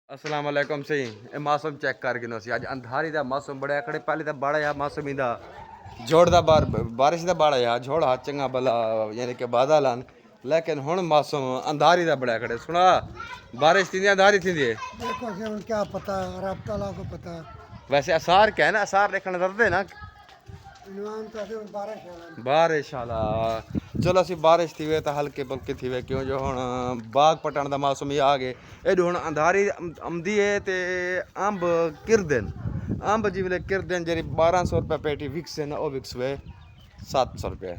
अस्सलाम वालेकुम सही ए मौसम चेक कर गिनो सी अज अंधारी दा मौसम बड़ा खड़े पहले तो बड़ा या मौसम इंदा जोड़ दा बारिश दा बड़ा या जोड़ हा चंगा भला यानी कि बादल आन लेकिन हुन मौसम अंधारी दा बड़ा खड़े सुना बारिश थी अंधारी थी देखो कि उन क्या पता रब ताला को पता वैसे आसार क्या है ना आसार देखने दर्दे ना इनवान तो अभी बारिश है बारिश आला चलो असी बारिश थी वे तो हल्के फुल्के थी वे क्यों जो हुन बाग पटण दा मौसम ही आ गए एडो हुन अंधारी आमदी है ते अंब किरदन अंब जी वेले किरदन जेरी 1200 रुपये पेटी विक्स है ना वो विक्स वे 700 रुपये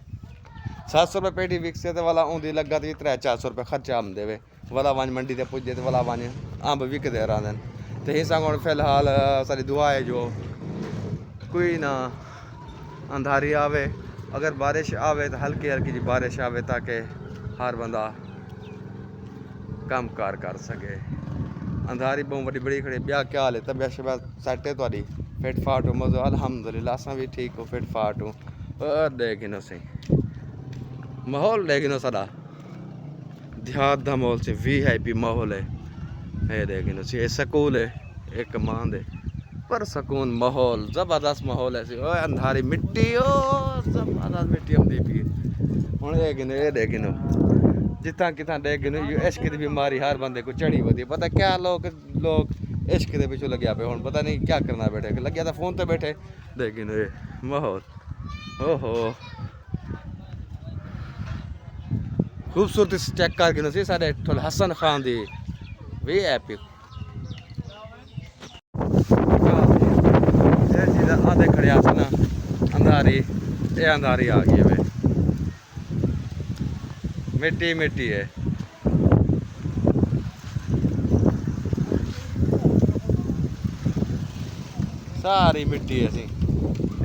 700 रुपये पेटी विक्स है तो वाला ऊँधी लगा थी 300-400 रुपये खर्चा आम देवे वाला वन मंडी ते पुजे तो वाला वन अंब विकदे रहंदन ते हिसाब हुन फिलहाल सारी दुआ है जो कोई ना अंधारी आवे अगर बारिश आवे तो हल्की हल्की जी बारिश आवे ताकि हर बंदा काम कार कर सके अंधारी बहुत बड़ी बड़ी खड़ी ब्याह क्या हाल है तबियत शबियत सैट है थोड़ी फिट फाट हो मज़ो अल्हम्दुलिल्लाह असां भी ठीक हो फिट फाट हो और देखिनो सही माहौल देखिनो सारा देहात दा माहौल से VIP माहौल है ये देखिनो सी ये स्कूल है एक कमांड है पर सुकून माहौल ज़बरदस्त माहौल है ओ अंधारी मिट्टी ओ ज़बरदस्त मिट्टी आती पी हूँ ये देखिनो जितना कितना देखिनो ये इश्क की बीमारी हर बंदे को चढ़ी होती है पता क्या लोग इश्क के पिछू लगे पे हूँ पता नहीं क्या करना बैठे लगे तो फोन पे बैठे देखिनो ये माहौल ओहो खूबसूरती चेक कर गिनो सी सारे थोड़े हसन खान दी VIP आधे खड़े ना अंधारी ये अंधारी आ गई है मिट्टी मिट्टी है सारी मिट्टी है सी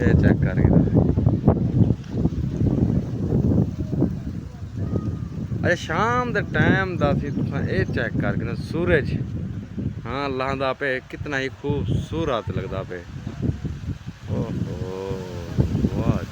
ये चेक कर अरे शाम दे टाइम दा सी तुसां ये चेक कर सूरज हाँ लहंदा पे कितना ही खूबसूरत लगता पे ओहो वाह